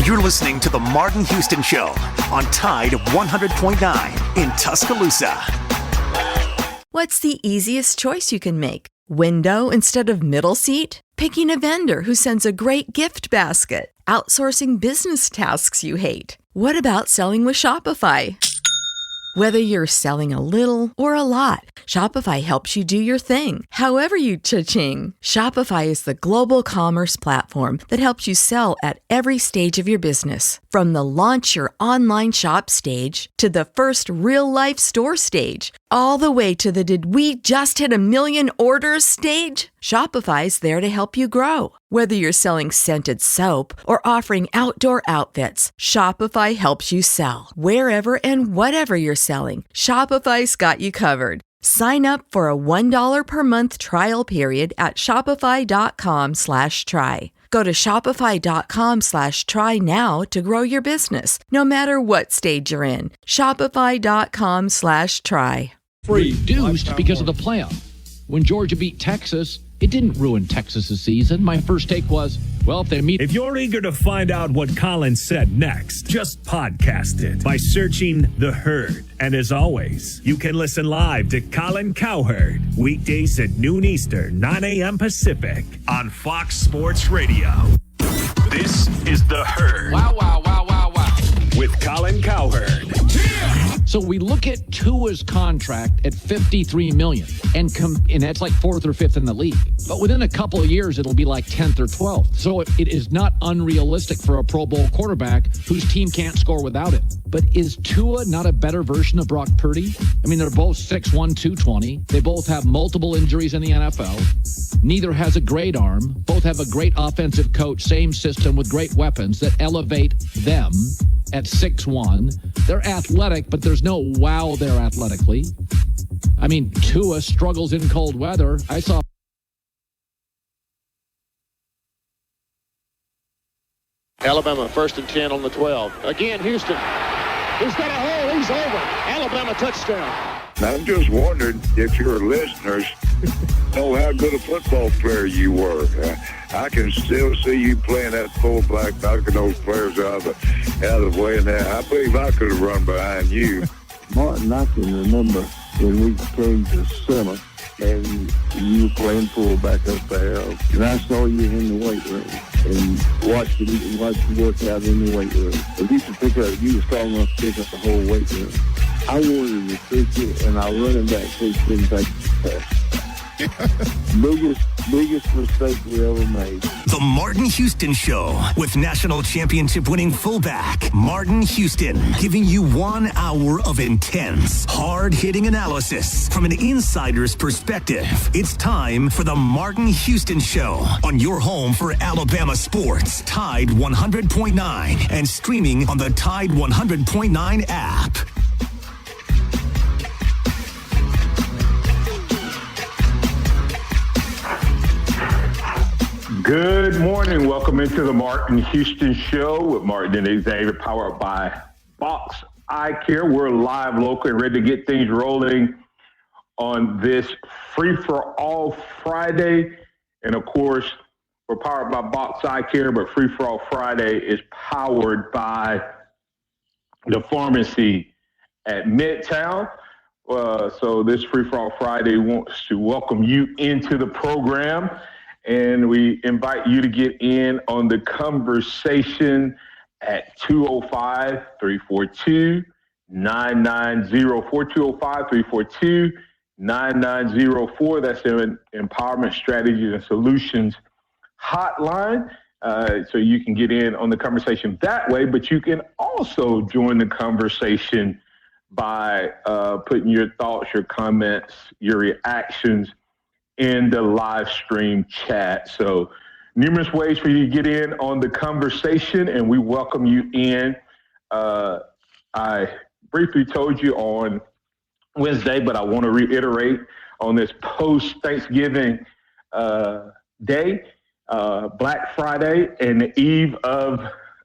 You're listening to The Martin Houston Show on Tide 100.9 in Tuscaloosa. What's the easiest choice you can make? Window instead of middle seat? Picking a vendor who sends a great gift basket? Outsourcing business tasks you hate? What about selling with Shopify? Whether you're selling a little or a lot, Shopify helps you do your thing, however you cha-ching. Shopify is the global commerce platform that helps you sell at every stage of your business. From the launch your online shop stage to the first real-life store stage, all the way to the did we just hit 1 million orders stage. Shopify's there to help you grow. Whether you're selling scented soap or offering outdoor outfits, Shopify helps you sell. Wherever and whatever you're selling, Shopify's got you covered. Sign up for a $1 per month trial period at shopify.com/try. Go to shopify.com/try now to grow your business, no matter what stage you're in. Shopify.com/try. Reduced because of the playoff. When Georgia beat Texas, it didn't ruin Texas's season. My first take was, well, if they meet... If you're eager to find out what Colin said next, just podcast it by searching The Herd. And as always, you can listen live to Colin Cowherd weekdays at noon Eastern, 9 a.m. Pacific on Fox Sports Radio. This is The Herd. Wow. With Colin Cowherd. So we look at Tua's contract at $53 million, and that's like 4th or 5th in the league. But within a couple of years, it'll be like 10th or 12th. So it is not unrealistic for a Pro Bowl quarterback whose team can't score without it. But is Tua not a better version of Brock Purdy? I mean, they're both 6'1", 220. They both have multiple injuries in the NFL. Neither has a great arm. Both have a great offensive coach, same system with great weapons that elevate them at 6'1". They're athletic, but there's no wow there athletically. I mean, Tua struggles in cold weather. I saw Alabama 1st and 10 on the 12. Again, Houston. He's got a hole. He's over. Alabama touchdown. I'm just wondering if your listeners know how good a football player you were. I can still see you playing that fullback, knocking those players out of the way. And I believe I could have run behind you. Martin, I can remember when we came to center and you were playing fullback up there. And I saw you in the weight room and watched you work out in the weight room. If you could you were strong enough to pick up the whole weight room. I wanted to pick it, and our running back coach didn't take the pass. Biggest mistake we ever made. The Martin Houston Show with national championship winning fullback Martin Houston, giving you 1 hour of intense, hard-hitting analysis from an insider's perspective. It's time for the Martin Houston Show on your home for Alabama sports, Tide 100.9, and streaming on the Tide 100.9 app. Good morning. Welcome into the Martin Houston Show with Martin and Xavier, powered by Box Eye Care. We're live, local, and ready to get things rolling on this Free-for-All Friday. And, of course, we're powered by Box Eye Care, but Free-for-All Friday is powered by the pharmacy at Midtown. So this Free-for-All Friday wants to welcome you into the program. And we invite you to get in on the conversation at 205-342-9904, 205-342-9904. That's an Empowerment Strategies and Solutions hotline. So you can get in on the conversation that way, but you can also join the conversation by putting your thoughts, your comments, your reactions in the live stream chat. So numerous ways for you to get in on the conversation, and we welcome you in. I briefly told you on Wednesday, but I want to reiterate on this post-Thanksgiving day, Black Friday, and the eve of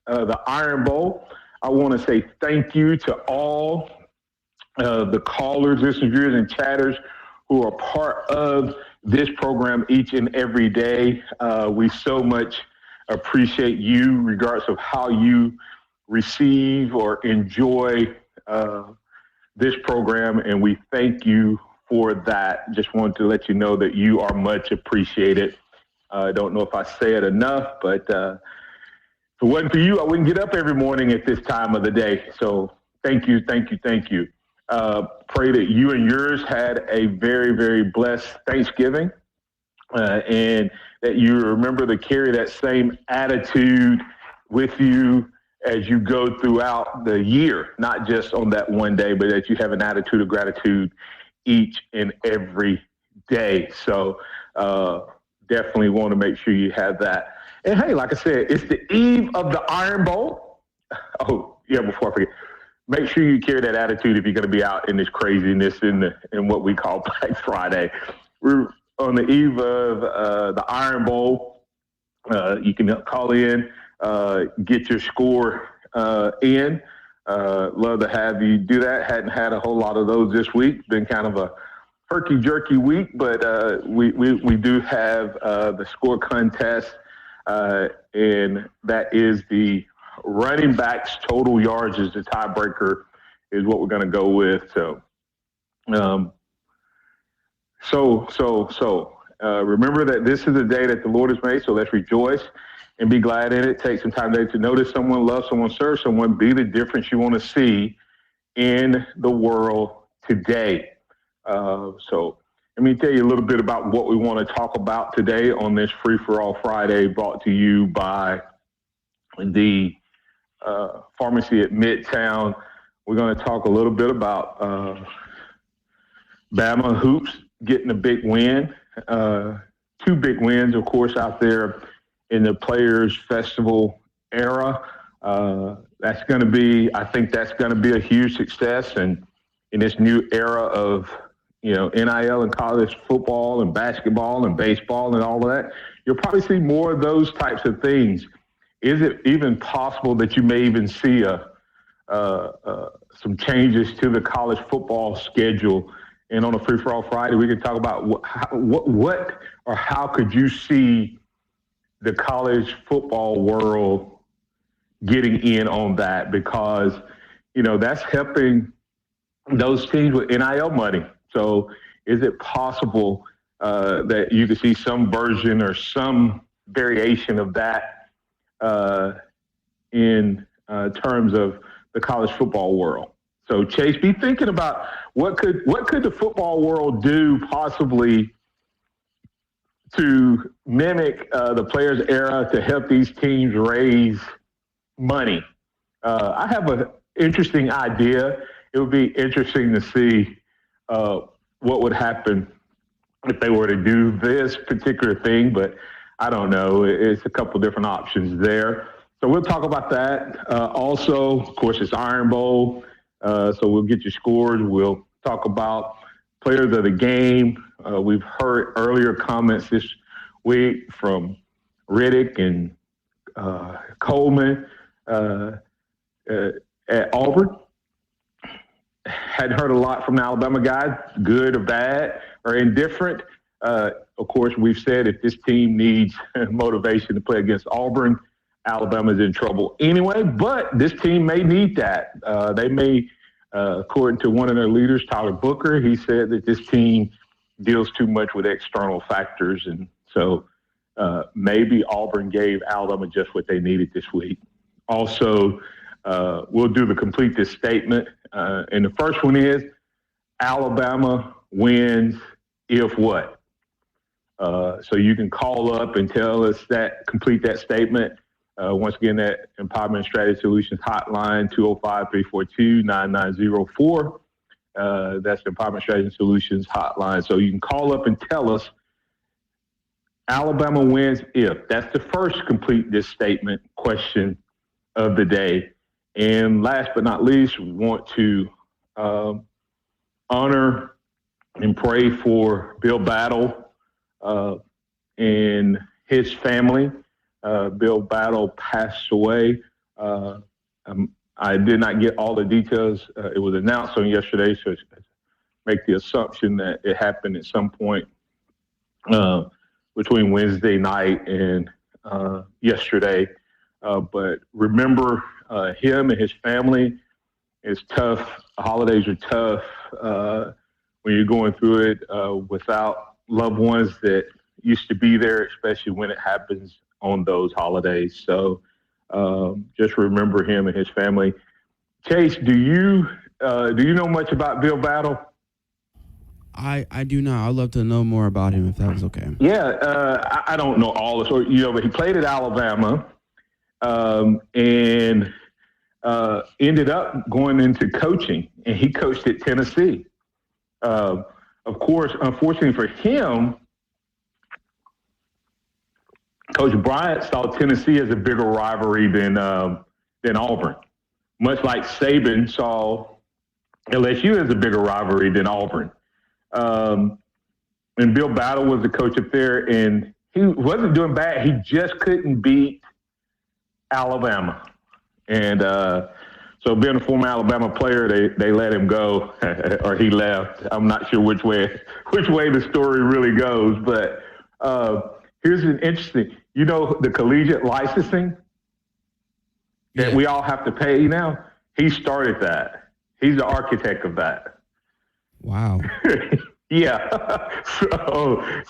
the Iron Bowl. I want to say thank you to all the callers, listeners, viewers, and chatters who are part of this program each and every day. We so much appreciate you regardless of how you receive or enjoy this program, and we thank you for that. Just wanted to let you know that you are much appreciated. I don't know if I say it enough, but if it wasn't for you, I wouldn't get up every morning at this time of the day. So thank you, thank you, thank you. Pray that you and yours had a very, very blessed Thanksgiving, and that you remember to carry that same attitude with you as you go throughout the year, not just on that one day, but that you have an attitude of gratitude each and every day. So definitely want to make sure you have that. And hey, like I said, it's the eve of the Iron Bowl. Oh, yeah, before I forget, make sure you carry that attitude if you're going to be out in this craziness in what we call Black Friday. We're on the eve of the Iron Bowl. You can call in, get your score in. Love to have you do that. Hadn't had a whole lot of those this week. Been kind of a herky-jerky week, but we do have the score contest, and that is the running backs total yards is the tiebreaker, is what we're going to go with. So, remember that this is a day that the Lord has made, so let's rejoice and be glad in it. Take some time today to notice someone, love someone, serve someone, be the difference you want to see in the world today. So let me tell you a little bit about what we want to talk about today on this Free for All Friday, brought to you by the pharmacy at Midtown. We're going to talk a little bit about Bama Hoops getting a big win. 2 big wins, of course, out there in the Players Festival era. That's going to be, I think that's going to be a huge success. And in this new era of, NIL and college football and basketball and baseball and all of that, you'll probably see more of those types of things. Is it even possible that you may even see some changes to the college football schedule? And on a Free for All Friday, we can talk about what or how could you see the college football world getting in on that, because, that's helping those teams with NIL money. So is it possible that you could see some version or some variation of that in terms of the college football world? So Chase, be thinking about what could the football world do possibly to mimic the Players era to help these teams raise money. I have an interesting idea. It would be interesting to see what would happen if they were to do this particular thing, but I don't know. It's a couple different options there. So we'll talk about that. Also, of course, it's Iron Bowl. So we'll get your scores. We'll talk about players of the game. We've heard earlier comments this week from Riddick and Coleman at Auburn. Hadn't heard a lot from the Alabama guys, good or bad or indifferent. Of course, we've said if this team needs motivation to play against Auburn, Alabama's in trouble anyway, but this team may need that. They may, according to one of their leaders, Tyler Booker, he said that this team deals too much with external factors. And so maybe Auburn gave Alabama just what they needed this week. Also, we'll do the complete this statement. And the first one is Alabama wins if what? So you can call up and tell us that, complete that statement. Once again, that Empowerment Strategy Solutions hotline, 205-342-9904. That's the Empowerment Strategy Solutions hotline. So you can call up and tell us Alabama wins if. That's the first complete this statement question of the day. And last but not least, we want to honor and pray for Bill Battle and his family. Bill Battle passed away. I did not get all the details. It was announced on yesterday, so make the assumption that it happened at some point between Wednesday night and yesterday. But remember him and his family. It's tough. Holidays are tough when you're going through it without loved ones that used to be there, especially when it happens on those holidays. So just remember him and his family. Chase, do you know much about Bill Battle? I do not. I'd love to know more about him if that was okay. Yeah, I don't know all the story, but he played at Alabama and ended up going into coaching, and he coached at Tennessee. Of course, unfortunately for him, Coach Bryant saw Tennessee as a bigger rivalry than Auburn, much like Saban saw LSU as a bigger rivalry than Auburn. And Bill Battle was the coach up there, and he wasn't doing bad. He just couldn't beat Alabama. And so being a former Alabama player, they let him go, or he left. I'm not sure which way the story really goes, but here's an interesting, the collegiate licensing that we all have to pay now, he started that. He's the architect of that. Wow. Yeah.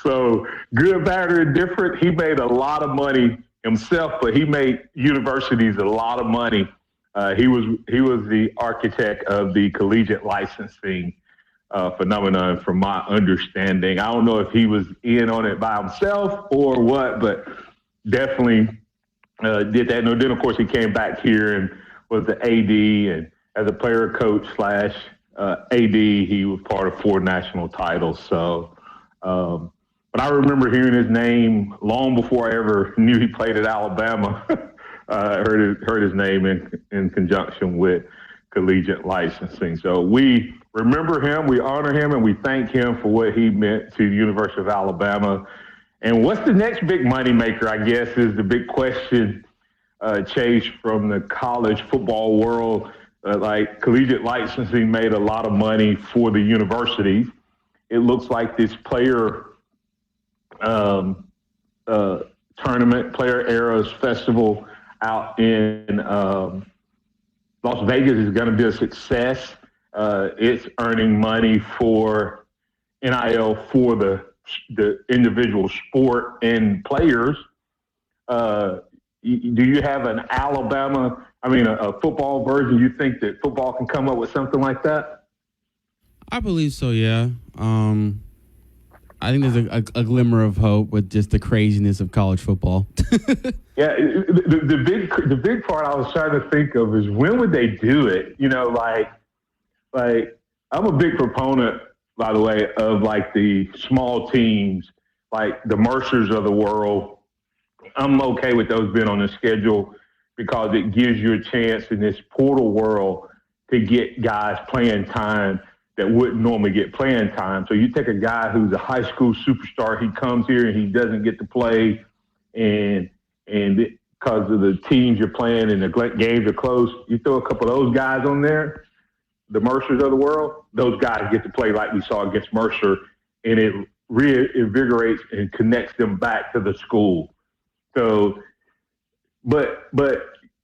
So good, bad, or indifferent, he made a lot of money himself, but he made universities a lot of money. He was the architect of the collegiate licensing phenomenon, from my understanding. I don't know if he was in on it by himself or what, but definitely did that. And then, of course, he came back here and was the AD, and as a player coach / AD, he was part of 4 national titles. So, but I remember hearing his name long before I ever knew he played at Alabama. I heard his name in conjunction with collegiate licensing. So we remember him, we honor him, and we thank him for what he meant to the University of Alabama. And what's the next big moneymaker, I guess, is the big question, Chase, from the college football world. Like collegiate licensing made a lot of money for the universities. It looks like this player tournament, Player Eras Festival out in Las Vegas is going to be a success. It's earning money for NIL for the individual sport and players. Do you have an a football version? You think that football can come up with something like that? I believe so, yeah. I think there's a glimmer of hope with just the craziness of college football. Yeah, the big part I was trying to think of is, when would they do it? Like I'm a big proponent, by the way, of like the small teams, like the Mercers of the world. I'm okay with those being on the schedule because it gives you a chance in this portal world to get guys playing time that wouldn't normally get playing time. So you take a guy who's a high school superstar, he comes here and he doesn't get to play, and because of the teams you're playing and the games are close, you throw a couple of those guys on there, the Mercers of the world, those guys get to play like we saw against Mercer, and it reinvigorates and connects them back to the school. So, but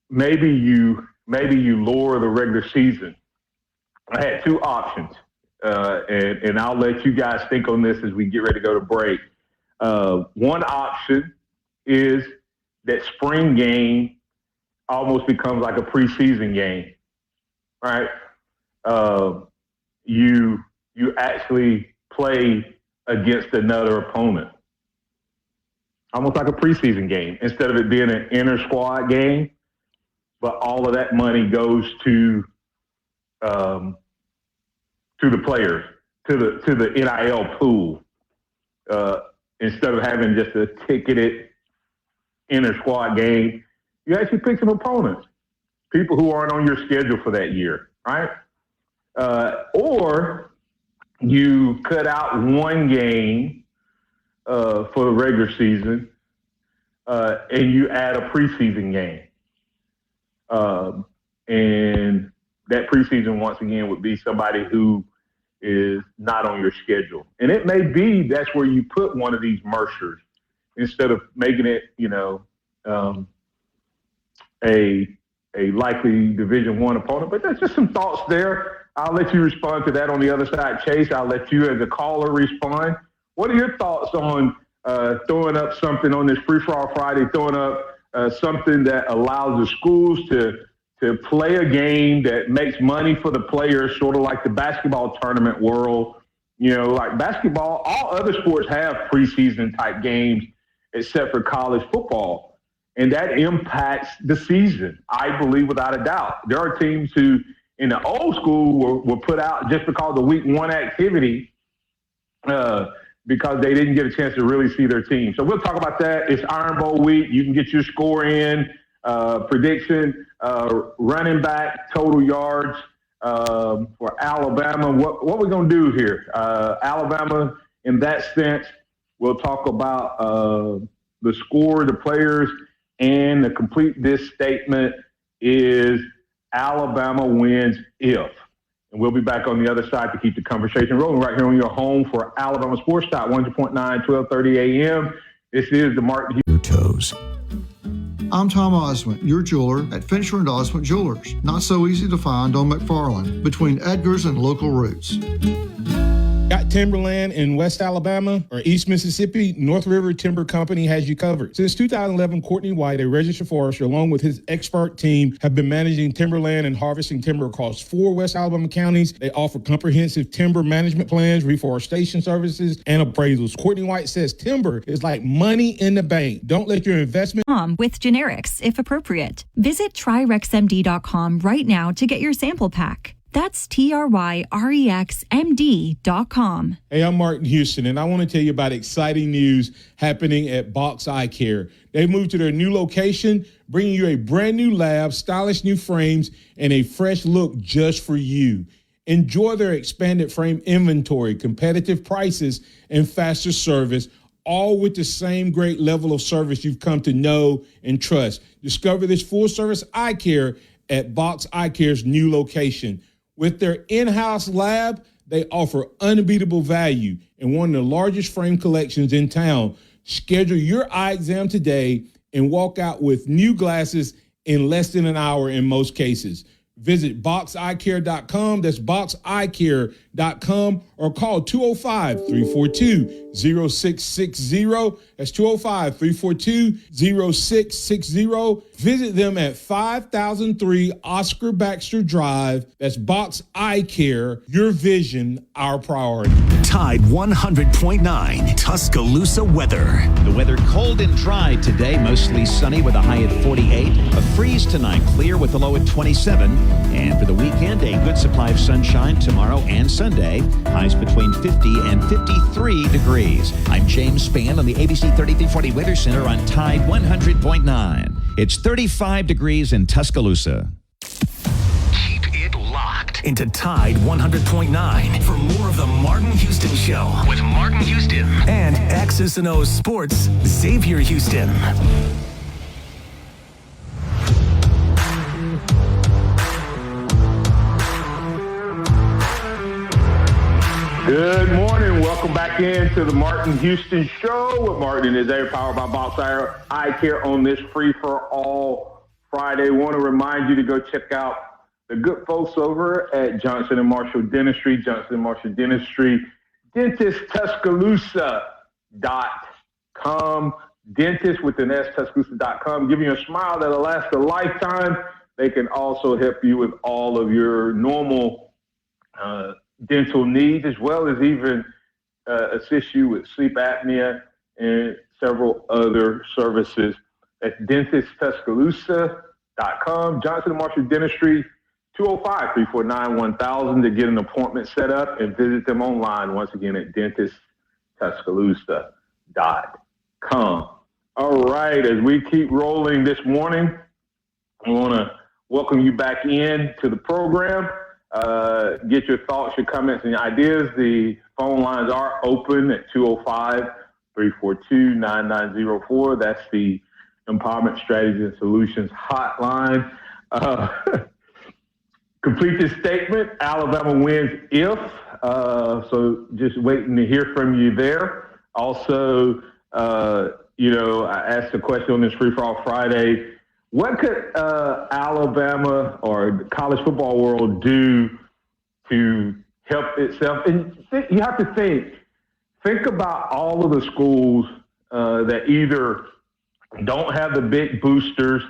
maybe you lower the regular season. I had 2 options, and I'll let you guys think on this as we get ready to go to break. One option is that spring game almost becomes like a preseason game, right? You actually play against another opponent, almost like a preseason game, instead of it being an inter-squad game. But all of that money goes to the players, to the NIL pool, instead of having just a ticketed inter-squad game. You actually pick some opponents, people who aren't on your schedule for that year, right? Or you cut out one game for the regular season, and you add a preseason game. And that preseason, once again, would be somebody who is not on your schedule. And it may be that's where you put one of these Mercers instead of making it, a likely Division I opponent. But there's just some thoughts there. I'll let you respond to that on the other side. Chase, I'll let you as a caller respond. What are your thoughts on throwing up something on this Free-For-All Friday, throwing up something that allows the schools to play a game that makes money for the players, sort of like the basketball tournament world? You know, like basketball, all other sports have preseason type games except for college football. And that impacts the season, I believe, without a doubt. There are teams who, in the old school, were put out just because of week one activity because they didn't get a chance to really see their team. So we'll talk about that. It's Iron Bowl week. You can get your score in, prediction, running back, total yards for Alabama. What we're going to do here, Alabama, in that sense, we'll talk about the score, the players, and to complete this statement is Alabama wins if. And we'll be back on the other side to keep the conversation rolling right here on your home for Alabama Sports Talk, 100.9, 1230 a.m. This is the Martin Your toes. I'm Tom Osmond, your jeweler at Fincher and Osmond Jewelers. Not so easy to find on McFarland, between Edgar's and Local Roots. Got timberland in West Alabama or East Mississippi? North River Timber Company has you covered. Since 2011, Courtney White, a registered forester, along with his expert team, have been managing timberland and harvesting timber across 4 West Alabama counties. They offer comprehensive timber management plans, reforestation services, and appraisals. Courtney White says timber is like money in the bank. Don't let your investment... with generics, if appropriate. Visit TryRexMD.com right now to get your sample pack. That's TRYREXMD.com. Hey, I'm Martin Houston, and I want to tell you about exciting news happening at Box Eye Care. They've moved to their new location, bringing you a brand new lab, stylish new frames, and a fresh look just for you. Enjoy their expanded frame inventory, competitive prices, and faster service, all with the same great level of service you've come to know and trust. Discover this full-service eye care at Box Eye Care's new location. With their in-house lab, they offer unbeatable value and one of the largest frame collections in town. Schedule your eye exam today and walk out with new glasses in less than an hour in most cases. Visit boxeyecare.com. That's boxeyecare.com, or call 205-342-0660. That's 205-342-0660. Visit them at 5003 Oscar Baxter Drive. That's Box Eye Care. Your vision, our priority. Tide 100.9 Tuscaloosa weather. The weather cold and dry today, mostly sunny with a high at 48. A freeze tonight, clear with a low at 27. And for the weekend, a good supply of sunshine tomorrow and Sunday. Highs between 50 and 53 degrees. I'm James Spann on the ABC 3340 Weather Center on Tide 100.9. It's 35 degrees in Tuscaloosa. Keep it locked into Tide 100.9 for more of the Martin Houston Show with Martin Houston and X's and O's Sports, Xavier Houston. Good morning. Welcome back into the Martin Houston Show with Martin and Xavier, powered by Box Eye Care on this Free-For-All Friday. Want to remind you to go check out the good folks over at Johnson & Marshall Dentistry, Johnson & Marshall Dentistry, dentisttuscaloosa.com, dentist with an S, Tuscaloosa.com, giving you a smile that'll last a lifetime. They can also help you with all of your normal dental needs, as well as even assist you with sleep apnea and several other services. That's dentisttuscaloosa.com. Johnson & Marshall Dentistry, 205-349-1000 to get an appointment set up, and visit them online once again at dentisttuscaloosa.com. All right, as we keep rolling this morning, I want to welcome you back in to the program. Get your thoughts, your comments, and your ideas. The phone lines are open at 205-342-9904. That's the Empowerment Strategies and Solutions hotline. Complete this statement. Alabama wins if. So just waiting to hear from you there. Also, I asked a question on this Free For All Friday. What could Alabama or the college football world do to help itself? And you have to think about all of the schools that either don't have the big boosters.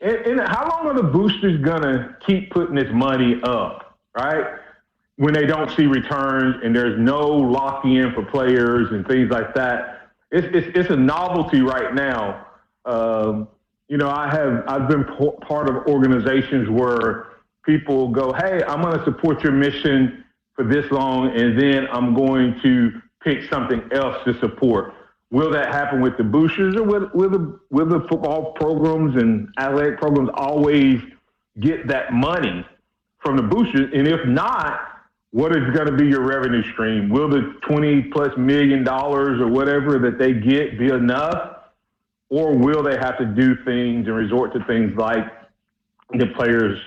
And how long are the boosters going to keep putting this money up, right? When they don't see returns and there's no lock-in for players and things like that. It's a novelty right now. I've been part of organizations where people go, hey, I'm going to support your mission for this long, and then I'm going to pick something else to support. Will that happen with the boosters, or will the football programs and athletic programs always get that money from the boosters? And if not, what is going to be your revenue stream? Will the $20+ million or whatever that they get be enough? Or will they have to do things and resort to things like the Players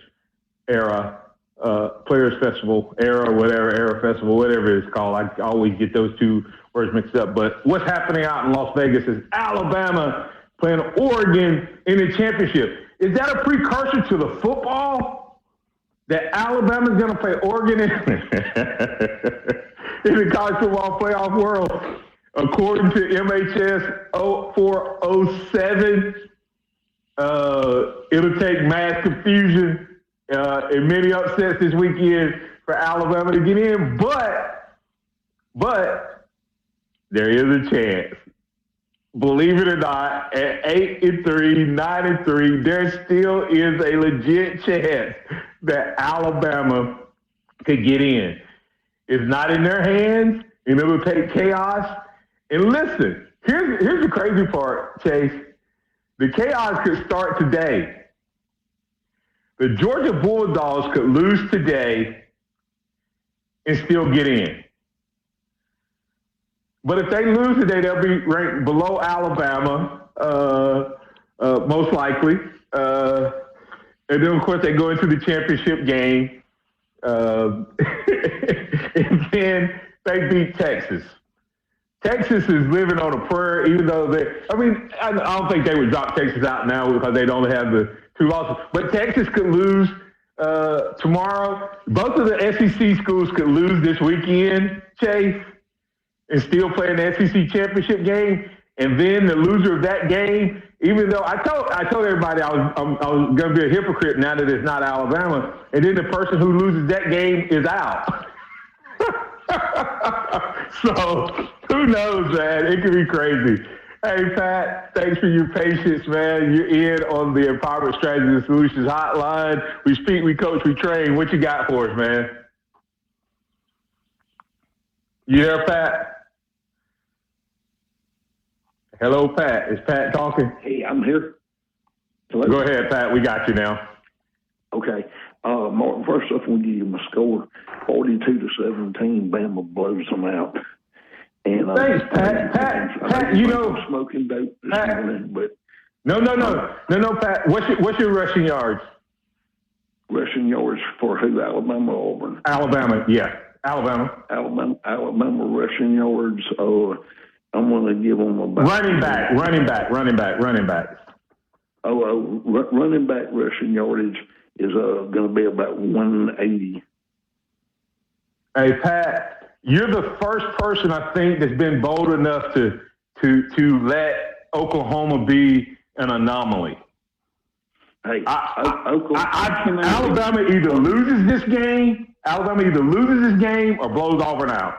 Festival era, whatever it's called? I always get those two words mixed up. But what's happening out in Las Vegas is Alabama playing Oregon in the championship. Is that a precursor to the football that Alabama's going to play Oregon in the college football playoff world? According to MHS 0407, it'll take mass confusion and many upsets this weekend for Alabama to get in. But there is a chance. Believe it or not, at 8-3, 9-3, there still is a legit chance that Alabama could get in. It's not in their hands, and it'll take chaos. And listen, here's the crazy part, Chase. The chaos could start today. The Georgia Bulldogs could lose today and still get in. But if they lose today, they'll be ranked below Alabama, most likely. And then, of course, they go into the championship game. And then they beat Texas. Texas is living on a prayer, even though I don't think they would drop Texas out now because they don't have the 2 losses. But Texas could lose tomorrow. Both of the SEC schools could lose this weekend, Chase, and still play in the SEC championship game. And then the loser of that game, even though I told everybody I was going to be a hypocrite now that it's not Alabama, and then the person who loses that game is out. So who knows, man? It could be crazy. Hey, Pat, thanks for your patience, man. You're in on the Empowerment Strategies and Solutions Hotline. We speak, we coach, we train. What you got for us, man? You there, Pat? Hello, Pat. Is Pat talking? Hey, I'm here. Hello? Go ahead, Pat. We got you now. Okay. Martin, first off, we'll give you my score. 42-17, Bama blows them out. And, thanks, Pat. Pat, you know, smoking dope this morning, but no, Pat. What's your rushing yards? Rushing yards for who? Alabama or Auburn? Alabama, yeah, Alabama rushing yards. I'm going to give them about running back. Running back rushing yardage is going to be about 180. Hey, Pat, you're the first person I think that's been bold enough to let Oklahoma be an anomaly. Hey, Alabama either loses this game or blows Auburn out.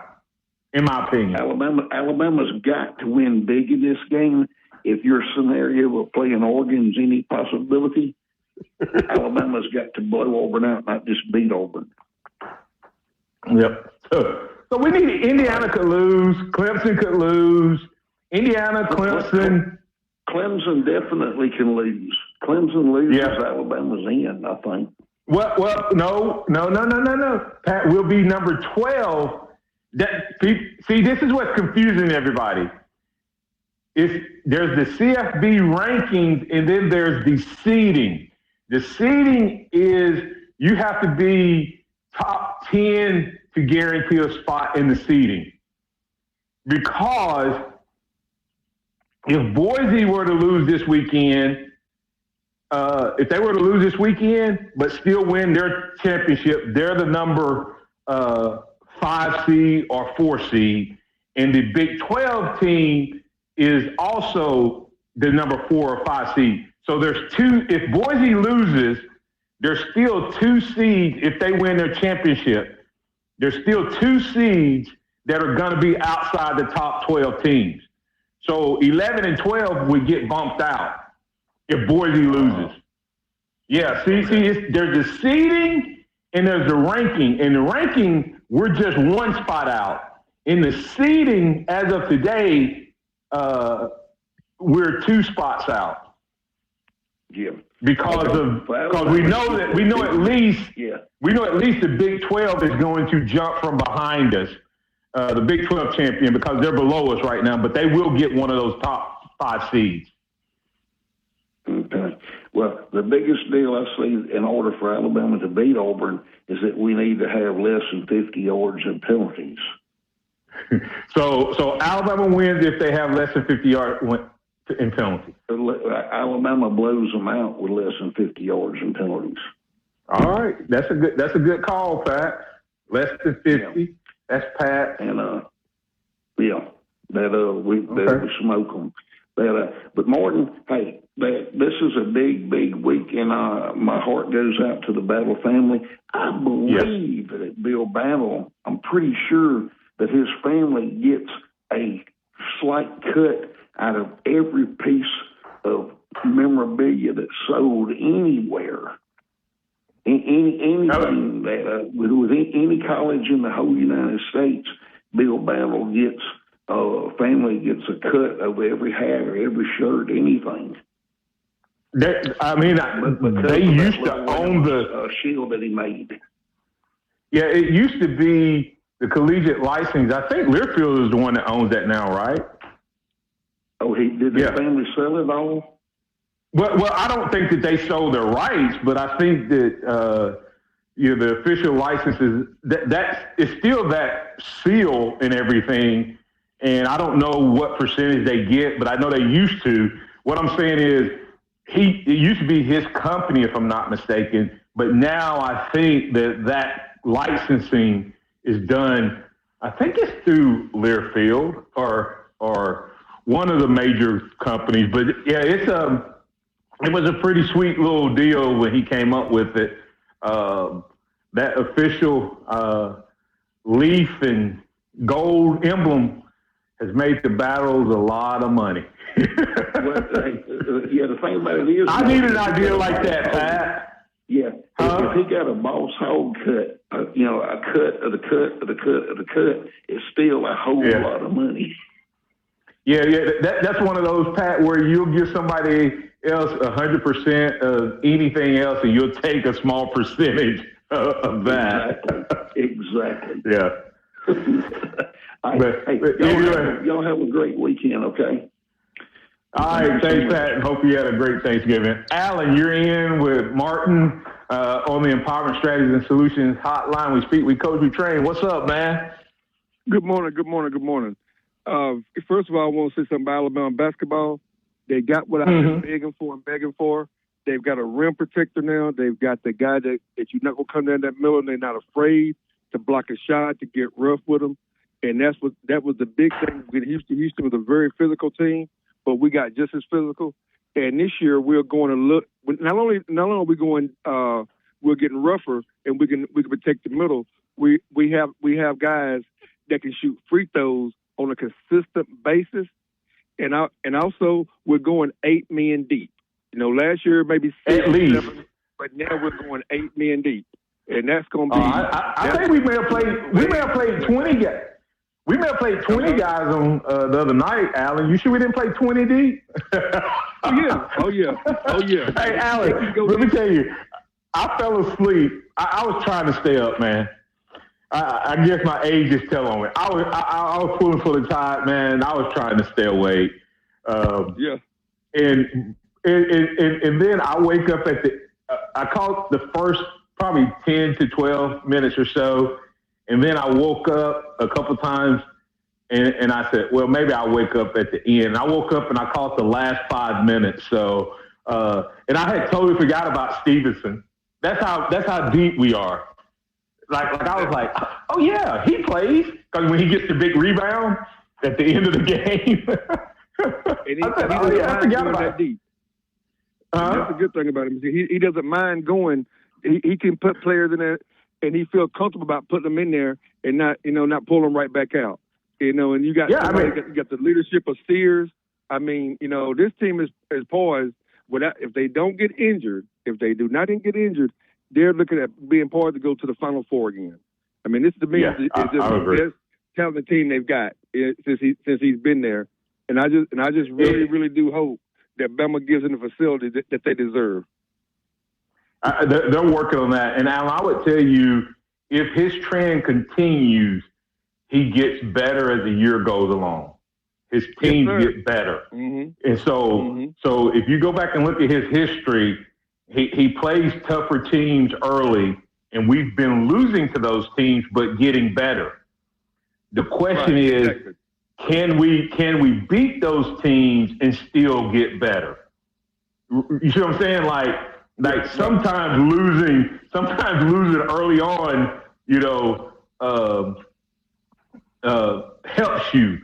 In my opinion, Alabama's got to win big in this game. If your scenario of playing Oregon's any possibility, Alabama's got to blow Auburn out, not just beat Auburn. Yep. So we need Indiana could lose, Clemson could lose, Indiana, Clemson. Clemson definitely can lose. Clemson loses, Alabama's in, I think. Well, no. Pat, we'll be number 12. See, this is what's confusing everybody. There's the CFB rankings, and then there's the seeding. The seeding is you have to be top 10 to guarantee a spot in the seeding. Because if Boise were to lose this weekend, if they were to lose this weekend but still win their championship, they're the number 5 seed or 4 seed. And the Big 12 team is also the number 4 or 5 seed. So there's 2. If Boise loses, there's still 2 seeds if they win their championship. There's still 2 seeds that are going to be outside the top 12 teams. So 11 and 12 would get bumped out if Boise loses. Yeah, see, there's the seeding and there's the ranking. In the ranking, we're just 1 spot out. In the seeding, as of today, we're 2 spots out. Yeah. Because we know at least the Big 12 is going to jump from behind us, the Big 12 champion, because they're below us right now, but they will get one of those top 5 seeds. Okay. Well, the biggest deal I see in order for Alabama to beat Auburn is that we need to have less than 50 yards in penalties. So Alabama wins if they have less than 50 yards in penalties. Alabama blows them out with less than 50 yards in penalties. All right, that's a good call, Pat. Less than 50. Yeah. That's Pat. And we smoke them. But Martin, hey, this is a big week, and my heart goes out to the Battle family. I believe that Bill Battle, I'm pretty sure that his family gets a slight cut out of every piece of memorabilia that's sold anywhere. Anything that with any college in the whole United States, Bill Battle gets family gets a cut of every hat or every shirt, anything. They used to own the shield that he made. Yeah, it used to be the collegiate license. I think Learfield is the one that owns that now, right? Oh, did the family sell it all? Well, I don't think that they sold their rights, but I think that the official licenses that is still that seal and everything. And I don't know what percentage they get, but I know they used to. What I'm saying is, it used to be his company, if I'm not mistaken, but now I think that licensing is done. I think it's through Learfield or one of the major companies. But yeah, it was a pretty sweet little deal when he came up with it. That official leaf and gold emblem has made the Battles a lot of money. The thing about it is, I need an idea like that, Pat. Yeah, if he got a Boss Hog cut, a cut of the cut of the cut of the cut, it's still a whole lot of money. Yeah, that's one of those, Pat, where you'll give somebody else 100% of anything else, and you'll take a small percentage of that. Exactly. Yeah. Y'all have a great weekend, okay? All right, thanks, Pat, and hope you had a great Thanksgiving. Alan, you're in with Martin on the Empowerment Strategies and Solutions Hotline. We speak, we coach, we train. What's up, man? Good morning. First of all, I want to say something about Alabama basketball. They got what I've been begging for. They've got a rim protector now. They've got the guy that you're not going to come down that middle, and they're not afraid to block a shot, to get rough with them. And that was the big thing with Houston. Houston was a very physical team, but we got just as physical. And this year we're going to look. Not only are we going, we're getting rougher, and we can protect the middle. We have guys that can shoot free throws on a consistent basis, and also we're going 8 men deep. Last year maybe 6 at least, 7, but now we're going 8 men deep, and that's going to be. I think we may have played 20 guys. We may have played 20 guys on the other night, Alan. You sure we didn't play 20 deep? Oh yeah. Hey, Alan, let me tell you, I fell asleep. I was trying to stay up, man. I guess my age is telling on me. I was pulling for the tide, man. I was trying to stay awake. And then I wake up I caught the first probably 10 to 12 minutes or so. And then I woke up a couple times And I said, well, maybe I'll wake up at the end. And I woke up and I caught the last 5 minutes. So, and I had totally forgot about Stevenson. That's how deep we are. Like I was like, oh yeah, he plays, because when he gets the big rebound at the end of the game, I forgot about it. That's a good thing about him. He doesn't mind going. He can put players in there, and he feels comfortable about putting them in there and not pull them right back out. And you got you got the leadership of Sears. This team is poised. If they don't get injured, if they do not get injured, they're looking at being poised to go to the Final Four again. This to me is the best talented team they've got since he's been there. And I just really do hope that Bama gives them the facility that they deserve. They're working on that. And Alan, I would tell you, if his trend continues, he gets better as the year goes along. His teams get better. Mm-hmm. And so if you go back and look at his history, he plays tougher teams early, and we've been losing to those teams but getting better. The question is, can we beat those teams and still get better? You see what I'm saying? Like sometimes losing early on, helps you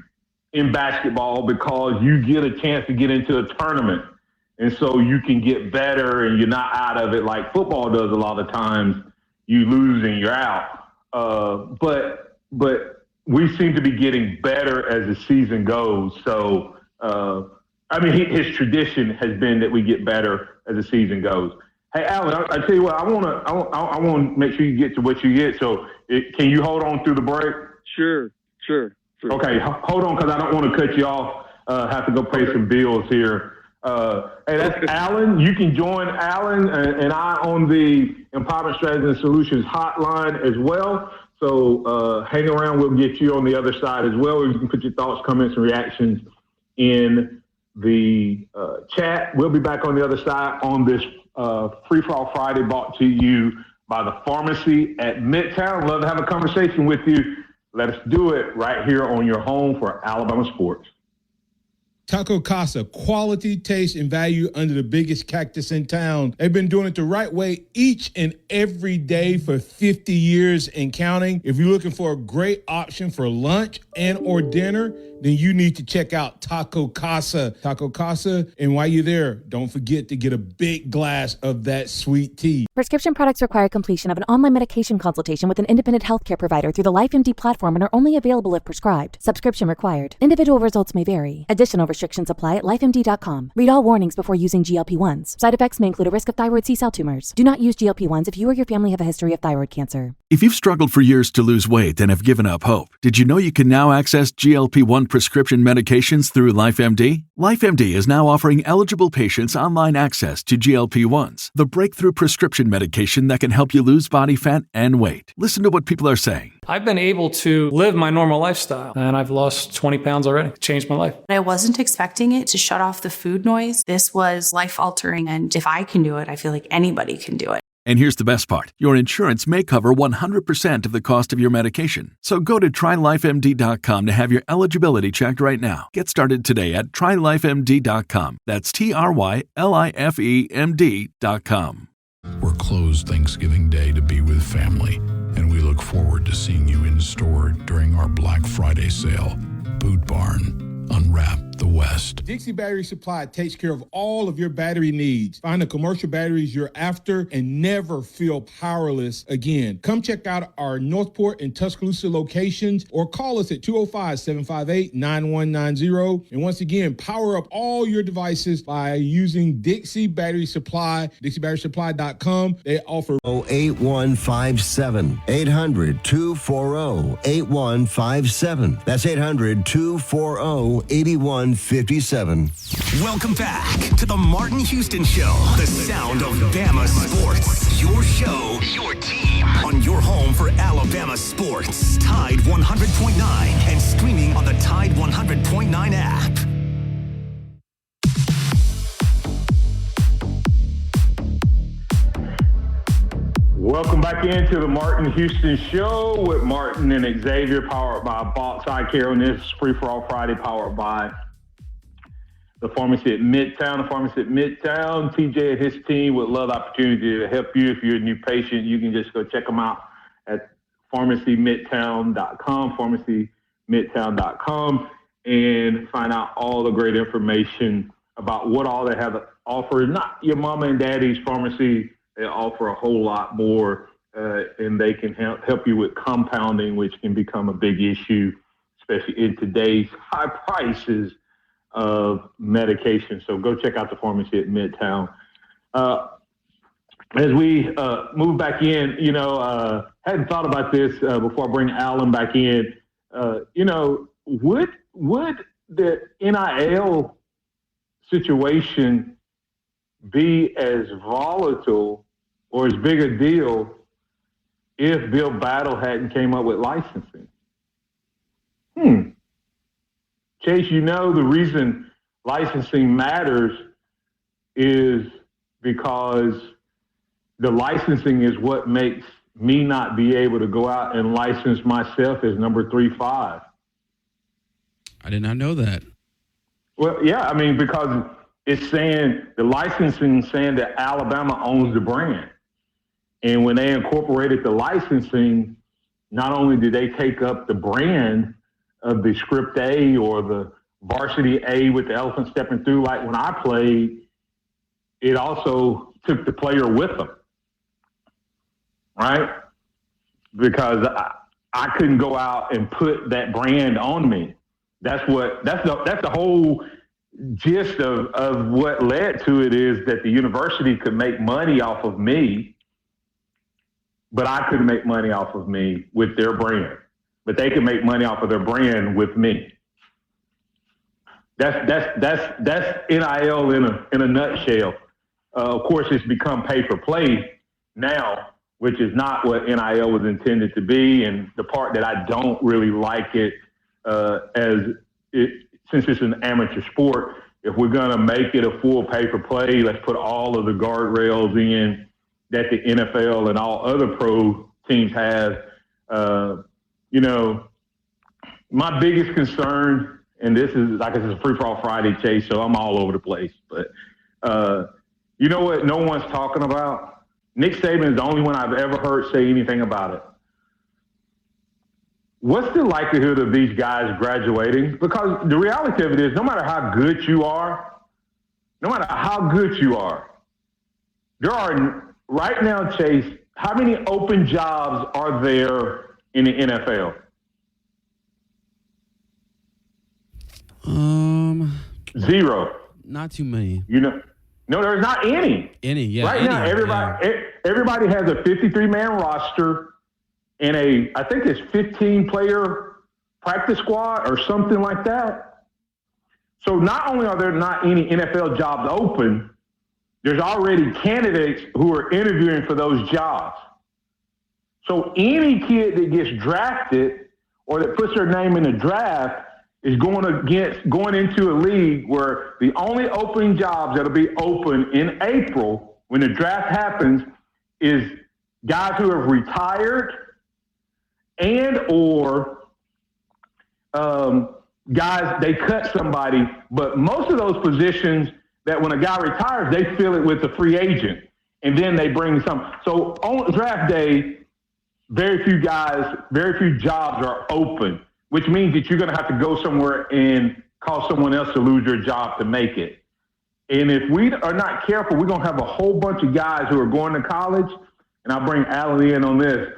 in basketball because you get a chance to get into a tournament. And so you can get better and you're not out of it like football does a lot of times. You lose and you're out. But we seem to be getting better as the season goes. So, his tradition has been that we get better as the season goes. Hey, Alan, I tell you what, I want to make sure you get to what you get. So can you hold on through the break? Sure. Okay, hold on, because I don't want to cut you off. Have to go pay some bills here. Hey, that's Alan. You can join Alan and I on the Empowerment Strategies and Solutions hotline as well. So hang around. We'll get you on the other side as well. You can put your thoughts, comments, and reactions in the chat. We'll be back on the other side on this Free For All Friday, brought to you by the Pharmacy at Midtown. Love to have a conversation with you. Let us do it right here on your home for Alabama sports. Taco Casa, quality, taste, and value under the biggest cactus in town. They've been doing it the right way each and every day for 50 years and counting. If you're looking for a great option for lunch and or dinner, then you need to check out Taco Casa. Taco Casa, and while you're there, don't forget to get a big glass of that sweet tea. Prescription products require completion of an online medication consultation with an independent healthcare provider through the LifeMD platform and are only available if prescribed. Subscription required. Individual results may vary. Additional restrictions apply at lifemd.com. Read all warnings before using GLP-1s. Side effects may include a risk of thyroid C-cell tumors. Do not use GLP-1s if you or your family have a history of thyroid cancer. If you've struggled for years to lose weight and have given up hope, did you know you can now access GLP-1 prescription medications through LifeMD? LifeMD is now offering eligible patients online access to GLP-1s, the breakthrough prescription medication that can help you lose body fat and weight. Listen to what people are saying. I've been able to live my normal lifestyle, and I've lost 20 pounds already. It changed my life. I wasn't expecting it to shut off the food noise. This was life-altering, and if I can do it, I feel like anybody can do it. And here's the best part. Your insurance may cover 100% of the cost of your medication. So go to TryLifeMD.com to have your eligibility checked right now. Get started today at TryLifeMD.com. That's TryLifeMD.com. We're closed Thanksgiving Day to be with family, and we look forward to seeing you in store during our Black Friday sale. Boot Barn. Unwrap the West. Dixie Battery Supply takes care of all of your battery needs. Find the commercial batteries you're after and never feel powerless again. Come check out our Northport and Tuscaloosa locations or call us at 205-758-9190. And once again, power up all your devices by using Dixie Battery Supply, DixieBatterySupply.com. They offer 8157 800-240-8157. That's 800-240-8157. Welcome back to the Martin Houston Show, the sound of Bama sports. Your show, your team, on your home for Alabama sports. Tide 100.9 and streaming on the Tide 100.9 app. Welcome back into the Martin Houston Show with Martin and Xavier, powered by Box Eye Care on this Free For All Friday, powered by the Pharmacy at Midtown. The Pharmacy at Midtown, TJ and his team would love the opportunity to help you. If you're a new patient, you can just go check them out at pharmacymidtown.com, pharmacymidtown.com, and find out all the great information about what all they have to offer. Not your mama and daddy's pharmacy. They offer a whole lot more, and they can help you with compounding, which can become a big issue, especially in today's high prices of medication. So go check out the Pharmacy at Midtown. As we move back in, hadn't thought about this before I bring Alan back in. Would the NIL situation be as volatile or as big a deal if Bill Battle hadn't came up with licensing? Chase, the reason licensing matters is because the licensing is what makes me not be able to go out and license myself as number 3-5. I did not know that. Well, yeah, because it's saying, the licensing saying that Alabama owns the brand. And when they incorporated the licensing, not only did they take up the brand of the script A or the varsity A with the elephant stepping through, like when I played, it also took the player with them, right? Because I couldn't go out and put that brand on me. That's the whole gist of what led to it, is that the university could make money off of me, but I couldn't make money off of me with their brand. But they could make money off of their brand with me. That's NIL in a nutshell. Of course, it's become pay for play now, which is not what NIL was intended to be. And the part that I don't really like it, since it's an amateur sport, if we're going to make it a full pay for play, let's put all of the guardrails in that the NFL and all other pro teams have. My biggest concern, and this is a Free For All Friday, Chase, so I'm all over the place, but you know what no one's talking about? Nick Saban is the only one I've ever heard say anything about it. What's the likelihood of these guys graduating? Because the reality of it is, no matter how good you are, there are, right now, Chase, how many open jobs are there in the NFL? Zero. Not too many. No, there's not any. Now, everybody has a 53-man roster and I think it's 15-player practice squad or something like that. So not only are there not any NFL jobs open, there's already candidates who are interviewing for those jobs. So any kid that gets drafted or that puts their name in the draft is going into a league where the only open jobs that'll be open in April when the draft happens is guys who have retired and or guys, they cut somebody. But most of those positions that when a guy retires, they fill it with a free agent. And then they bring some. So on draft day, very few jobs are open, which means that you're going to have to go somewhere and cause someone else to lose their job to make it. And if we are not careful, we're going to have a whole bunch of guys who are going to college, and I'll bring Alan in on this,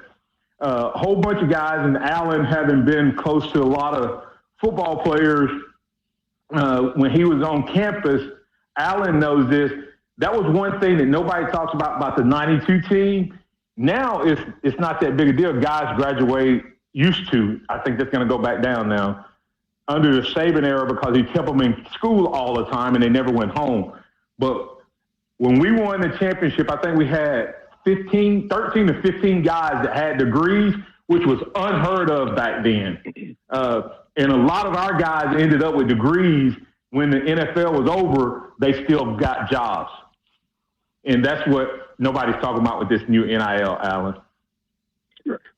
a whole bunch of guys, and Alan, having been close to a lot of football players when he was on campus, Alan knows this. That was one thing that nobody talks about the 92 team. Now it's not that big a deal. Guys graduate. Used to. I think that's going to go back down now under the Saban era because he kept them in school all the time and they never went home. But when we won the championship, I think we had 13 to 15 guys that had degrees, which was unheard of back then. And a lot of our guys ended up with degrees. When the NFL was over, they still got jobs. And that's what nobody's talking about with this new NIL, Alan.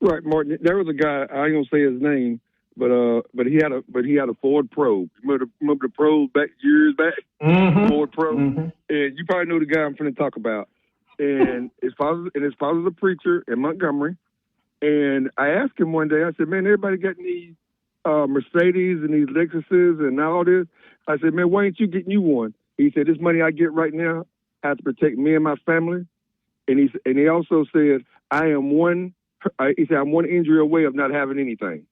Right, Martin. There was a guy, I ain't gonna say his name, but he had a Ford Probe. Remember the Probe back years back? Mm-hmm. Ford Probe. Mm-hmm. And you probably know the guy I'm finna talk about. And his father's a preacher in Montgomery. And I asked him one day, I said, man, everybody got these Mercedes and these Lexuses and all this. I said, man, why ain't you getting you one? He said, this money I get right now has to protect me and my family. And he also said, I'm one injury away of not having anything.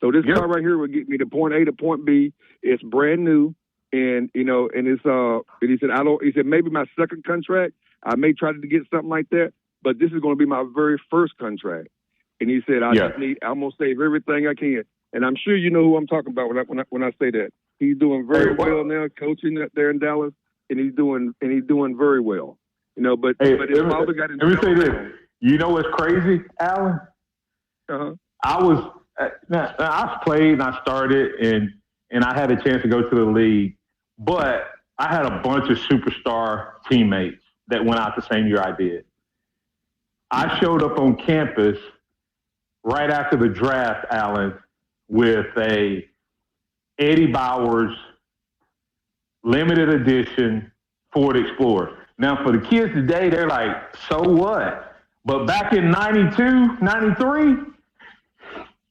So this car right here will get me to point A to point B. It's brand new. And, you know, and it's, and he said, maybe my second contract, I may try to get something like that, but this is going to be my very first contract. And he said, I'm going to save everything I can. And I'm sure you know who I'm talking about when I say that. He's doing very well now, coaching up there in Dallas, and he's doing very well. You know, but his father got in trouble. Let me say this. You know what's crazy, Alan? Uh-huh. I played and I started and I had a chance to go to the league, but I had a bunch of superstar teammates that went out the same year I did. I showed up on campus right after the draft, Alan, with a Eddie Bowers limited edition Ford Explorer. Now, for the kids today, they're like, so what? But back in 92, 93,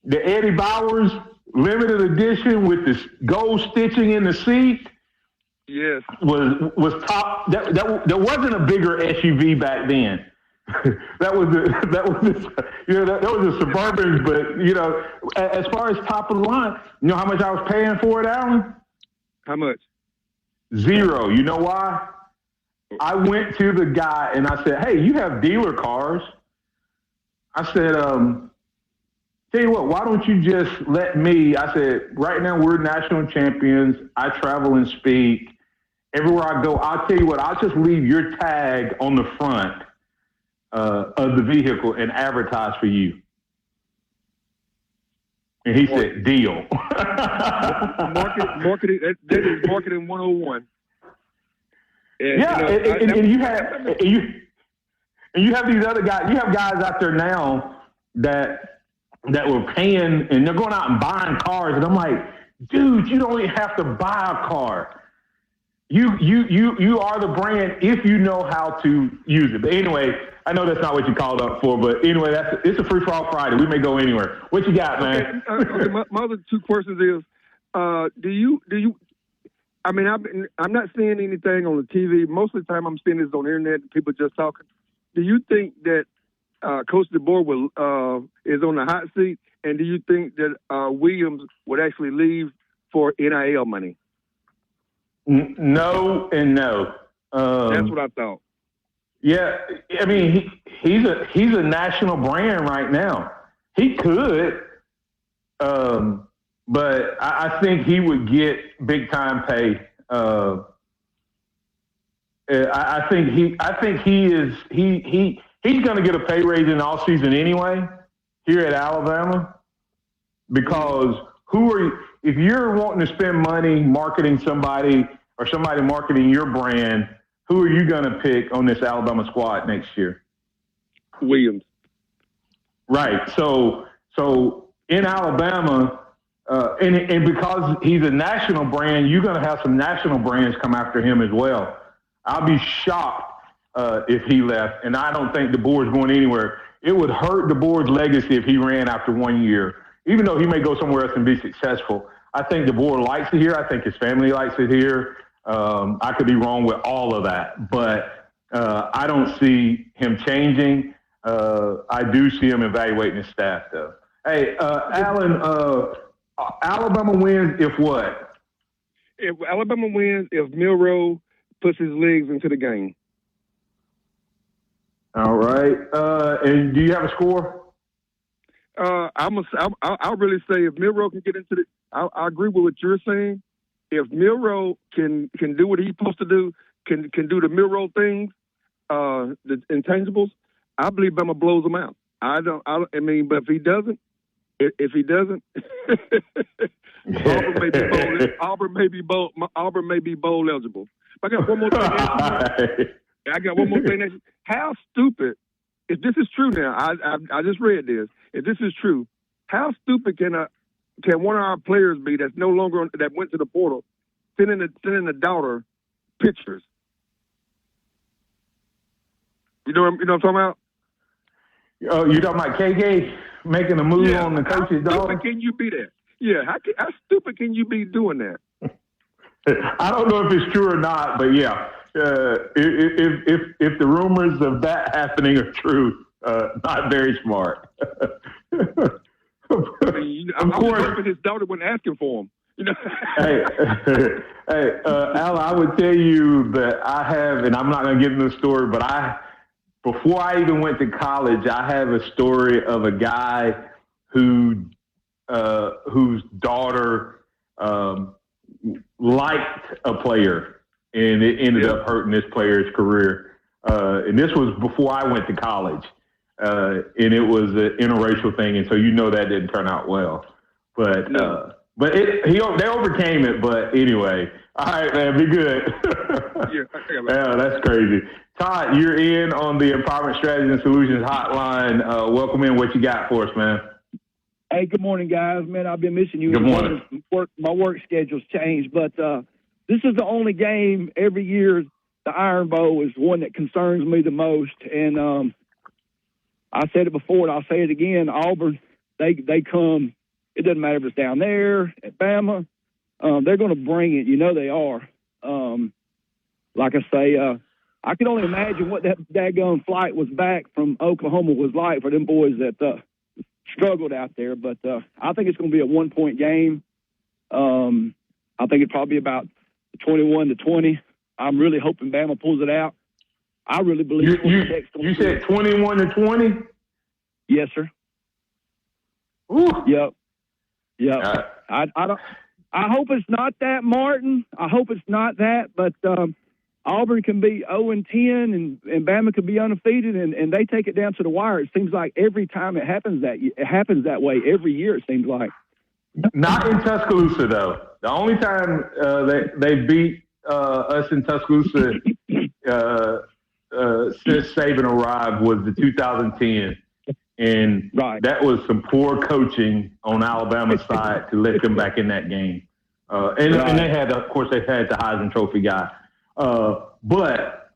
the Eddie Bowers limited edition with this gold stitching in the seat was top. There wasn't a bigger SUV back then. that was a Suburban, but you know, as far as top of the line, you know how much I was paying for it, Alan? How much? $0. You know why? I went to the guy and I said, "Hey, you have dealer cars?" I said, "Tell you what, why don't you just let me?" I said, "Right now we're national champions. I travel and speak everywhere I go. I'll tell you what, I'll just leave your tag on the front of the vehicle and advertise for you." And he said, "Deal." Marketing, that is marketing 101. And, you have these other guys. You have guys out there now that were paying and they're going out and buying cars, and I'm like, dude, you don't even have to buy a car. You are the brand if you know how to use it. But anyway, I know that's not what you called up for, but anyway, it's a free for all Friday. We may go anywhere. What you got, man? Okay, my other two questions is, do you? I mean, I'm not seeing anything on the TV. Most of the time, I'm seeing this on the internet and people just talking. Do you think that Coach DeBoer is on the hot seat, and do you think that Williams would actually leave for NIL money? No and no. That's what I thought. Yeah, I mean, he's a national brand right now. He could, but I think he would get big time pay. I think he's going to get a pay raise in all season anyway here at Alabama, because if you're wanting to spend money marketing somebody or somebody marketing your brand, who are you going to pick on this Alabama squad next year? Williams. Right. So in Alabama, and because he's a national brand, you're going to have some national brands come after him as well. I'll be shocked if he left, and I don't think DeBoer's going anywhere. It would hurt DeBoer's legacy if he ran after 1 year, even though he may go somewhere else and be successful. I think DeBoer likes it here. I think his family likes it here. I could be wrong with all of that, but I don't see him changing. I do see him evaluating his staff, though. Hey, Alan, Alabama wins if what? If Alabama wins, if Milroe puts his legs into the game. All right. And do you have a score? I'll really say if Milroe can get into the – I agree with what you're saying. If Milroe can do what he's supposed to do, can do the Milroe things, the intangibles, I believe Bama blows them out. I mean, but if he doesn't, Auburn may be bowl eligible. I got one more thing. I got one more thing. How stupid, if this is true now, I just read this. If this is true, how stupid can one of our players be that's no longer that went to the portal, sending the daughter pictures? You know what I'm talking about? Oh, you talking about KK making a move on the coach's daughter? How stupid can you be that? Yeah, how stupid can you be doing that? I don't know if it's true or not, but yeah, if the rumors of that happening are true, not very smart. I'm hoping his daughter wasn't asking for him. You know. hey, Al, I would tell you that I have, and I'm not going to get into the story, but before I even went to college, I have a story of a guy whose daughter liked a player, and it ended up hurting this player's career. And this was before I went to college, and it was an interracial thing, and so that didn't turn out well. But they overcame it. But anyway, all right, man, be good. Yeah, that's crazy. Todd, you're in on the Empowerment Strategies and Solutions Hotline. Welcome in. What you got for us, man? Hey, good morning, guys. Man, I've been missing you. Good morning. My work schedule's changed, but this is the only game every year. The Iron Bowl is one that concerns me the most, and I said it before, and I'll say it again. Auburn, they come. It doesn't matter if it's down there at Bama. They're going to bring it. They are. Like I say, I can only imagine what that daggone flight was back from Oklahoma was like for them boys that struggled out there. But I think it's going to be a 1-point game. I think it'll probably be about 21-20. I'm really hoping Bama pulls it out. I really believe you said 21-20? Yes, sir. Ooh. Yep. I hope it's not that, Martin. I hope it's not that, but Auburn can be 0-10 and Bama can be undefeated, and they take it down to the wire. It seems like every time it happens that way. Every year it seems like. Not in Tuscaloosa though. The only time they beat us in Tuscaloosa since Saban arrived was the 2010, and that was some poor coaching on Alabama's side to let them back in that game. And they had, of course, they had the Heisman Trophy guy. But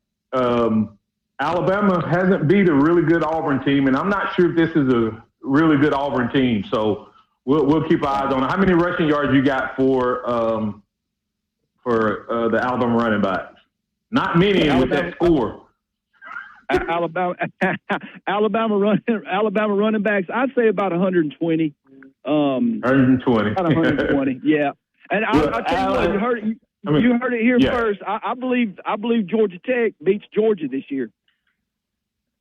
Alabama hasn't beat a really good Auburn team, and I'm not sure if this is a really good Auburn team. So we'll keep our eyes on it. How many rushing yards you got for the Alabama running backs? Not many with that score. Alabama running backs. I'd say about 120. 120. About 120. Yeah. And I'll tell you what, you heard it here first. I believe Georgia Tech beats Georgia this year.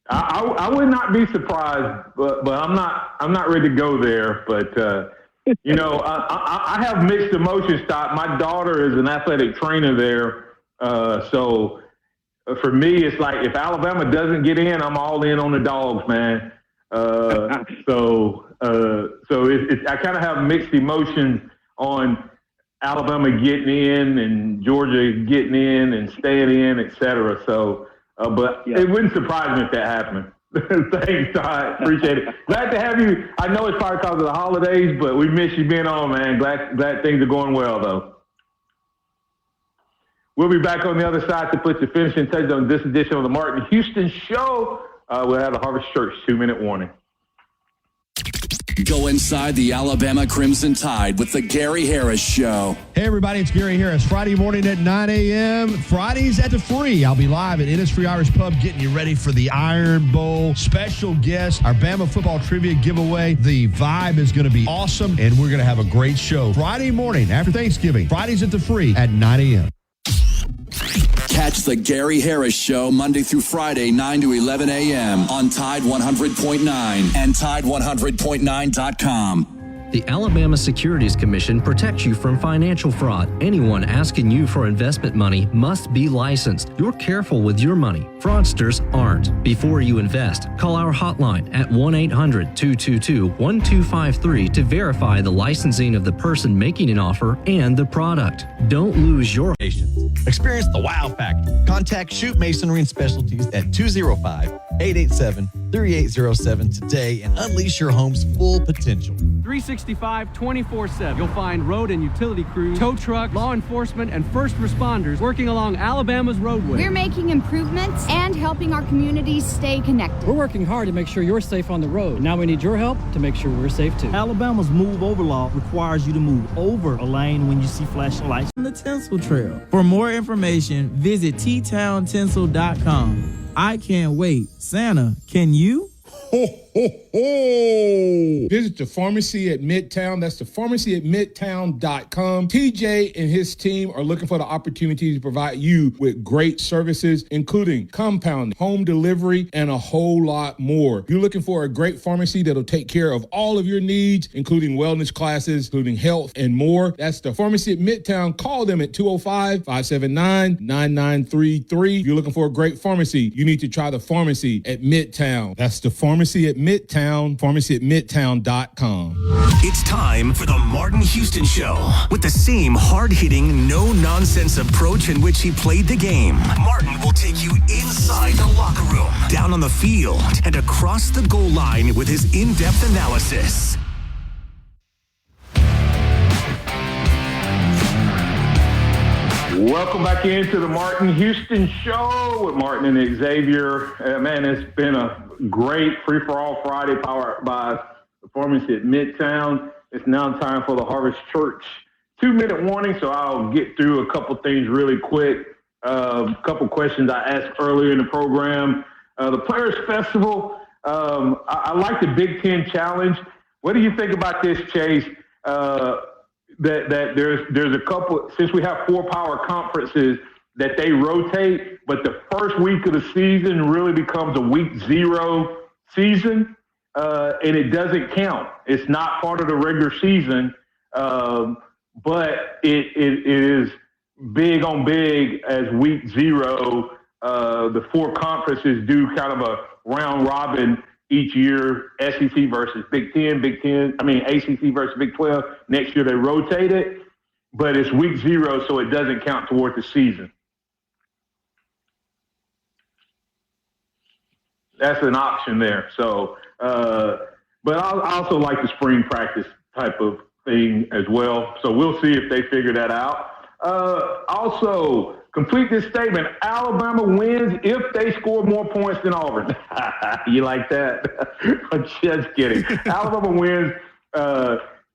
I would not be surprised, but I'm not ready to go there. But I have mixed emotions. My daughter is an athletic trainer there, so for me, it's like if Alabama doesn't get in, I'm all in on the Dogs, man. So I kind of have mixed emotions on Alabama getting in and Georgia getting in and staying in, et cetera. So, but it wouldn't surprise me if that happened. Thanks, Todd. Appreciate it. Glad to have you. I know it's probably because of the holidays, but we miss you being on, man. Glad things are going well, though. We'll be back on the other side to put the finishing touch on this edition of the Martin Houston Show. We'll have the Harvest Church 2-minute warning. Go inside the Alabama Crimson Tide with the Gary Harris Show. Hey, everybody, it's Gary Harris. Friday morning at 9 a.m. Fridays at the Free. I'll be live at Innisfree Irish Pub getting you ready for the Iron Bowl. Special guest, our Bama football trivia giveaway. The vibe is going to be awesome, and we're going to have a great show. Friday morning after Thanksgiving. Fridays at the Free at 9 a.m. Catch the Gary Harris Show Monday through Friday, 9 to 11 a.m. on Tide 100.9 and Tide100.9.com. The Alabama Securities Commission protects you from financial fraud. Anyone asking you for investment money must be licensed. You're careful with your money. Fraudsters aren't. Before you invest, call our hotline at 1-800-222-1253 to verify the licensing of the person making an offer and the product. Don't lose your Experience the wow factor. Contact Shoot Masonry and Specialties at 205-887-3807 today and unleash your home's full potential. 365, 24/7. You'll find road and utility crews, tow truck, law enforcement, and first responders working along Alabama's roadway. We're making improvements and helping our communities stay connected. We're working hard to make sure you're safe on the road. Now we need your help to make sure we're safe too. Alabama's Move Over law requires you to move over a lane when you see flashing lights on the Tinsel Trail. For more information, visit ttowntinsel.com. I can't wait. Santa, can you? Ho, ho, ho. Visit the pharmacy at Midtown. That's the pharmacy at midtown.com. TJ and his team are looking for the opportunity to provide you with great services, including compounding, home delivery, and a whole lot more. You're looking for a great pharmacy that'll take care of all of your needs, including wellness classes, including health, and more. That's the pharmacy at Midtown. Call them at 205-579-9933. If you're looking for a great pharmacy, you need to try the pharmacy at Midtown. That's the pharmacy at Midtown, pharmacy at midtown.com. It's time for the Martin Houston Show. With the same hard-hitting, no-nonsense approach in which he played the game, Martin will take you inside the locker room, down on the field, and across the goal line with his in-depth analysis. Welcome back into the Martin Houston Show with Martin and Xavier. Man, it's been a great free-for-all Friday powered by the pharmacy at Midtown. It's now time for the Harvest Church 2-minute warning, so I'll get through a couple things really quick. A couple questions I asked earlier in the program. The Players Festival, I like the Big Ten Challenge. What do you think about this, Chase? That there's a couple, since we have 4 power conferences, that they rotate, but the first week of the season really becomes a week 0 season, and it doesn't count. It's not part of the regular season, but it is big on big as week 0. The 4 conferences do kind of a round robin each year, SEC versus Big Ten, ACC versus Big 12. Next year they rotate it, but it's week 0, so it doesn't count toward the season. That's an option there. So, but I also like the spring practice type of thing as well. So we'll see if they figure that out. Also, complete this statement. Alabama wins if they score more points than Auburn. You like that? I'm just kidding. Alabama wins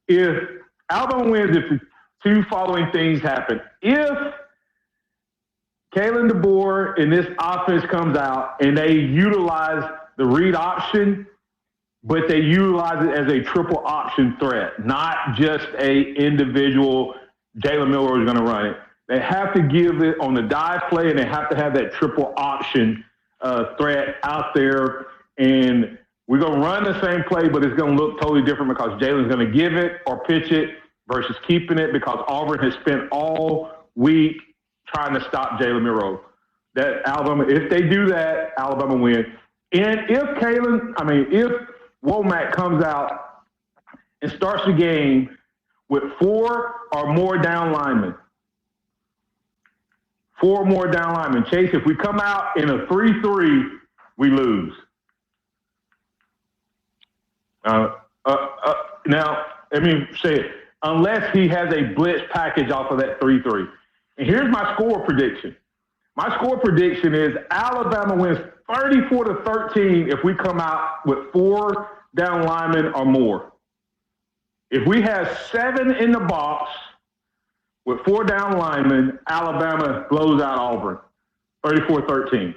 if the 2 following things happen. If Kalen DeBoer in this offense comes out and they utilize the read option, but they utilize it as a triple option threat, not just a individual Jalen Milroe is going to run it. They have to give it on the dive play, and they have to have that triple option threat out there. And we're going to run the same play, but it's going to look totally different because Jalen's going to give it or pitch it versus keeping it, because Auburn has spent all week trying to stop Jalen Milroe. That Alabama, if they do that, Alabama wins. And if Womack comes out and starts the game with 4 or more down linemen, 4 more down linemen. Chase, if we come out in a 3-3, we lose. Now, let me say it. Unless he has a blitz package off of that 3-3. And here's my score prediction. My score prediction is Alabama wins 34-13 if we come out with 4 down linemen or more. If we have 7 in the box with 4 down linemen, Alabama blows out Auburn, 34-13.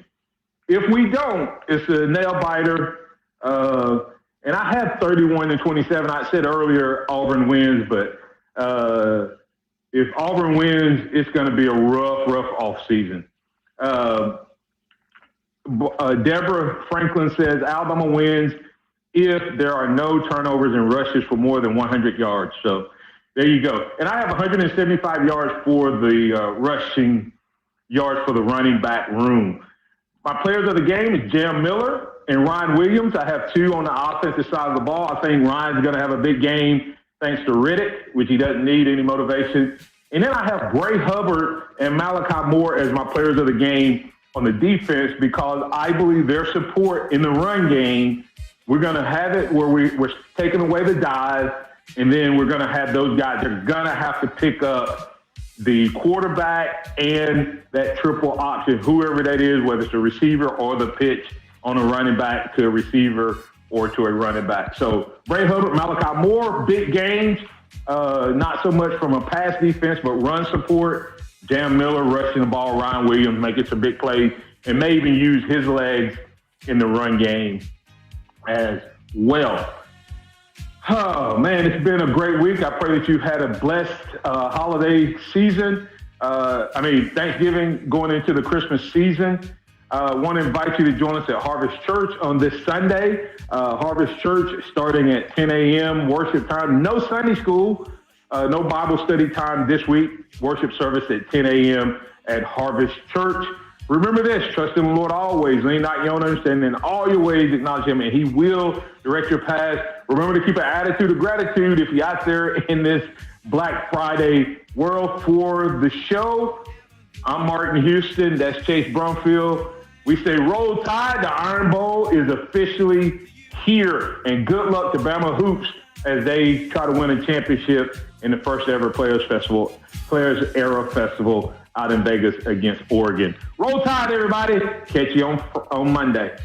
If we don't, it's a nail biter. And I had 31-27. I said earlier Auburn wins, but if Auburn wins, it's going to be a rough off season. Deborah Franklin says Alabama wins if there are no turnovers and rushes for more than 100 yards. So there you go. And I have 175 yards for the rushing yards for the running back room. My players of the game is Jam Miller and Ryan Williams. I have two on the offensive side of the ball. I think Ryan's going to have a big game thanks to Riddick, which he doesn't need any motivation. And then I have Bray Hubbard and Malachi Moore as my players of the game on the defense because I believe their support in the run game, we're going to have it where we're taking away the dive, and then we're going to have those guys. They're going to have to pick up the quarterback and that triple option, whoever that is, whether it's a receiver or the pitch on a running back to a receiver or to a running back. So Bray Hubbard, Malachi Moore, big games, not so much from a pass defense, but run support. Jam Miller rushing the ball, Ryan Williams making some big plays, and may even use his legs in the run game as well. Oh, man, it's been a great week. I pray that you've had a blessed holiday season. Thanksgiving going into the Christmas season. I want to invite you to join us at Harvest Church on this Sunday. Harvest Church starting at 10 a.m. worship time. No Sunday school, no Bible study time this week. Worship service at 10 a.m. at Harvest Church. Remember this, trust in the Lord always. Lean not your own understanding. In all your ways, acknowledge him, and he will direct your path. Remember to keep an attitude of gratitude if you're out there in this Black Friday world. For the show, I'm Martin Houston. That's Chase Brumfield. We say roll tide. The Iron Bowl is officially here. And good luck to Bama Hoops as they try to win a championship in the first ever Players Era Festival out in Vegas against Oregon. Roll Tide, everybody. Catch you on Monday.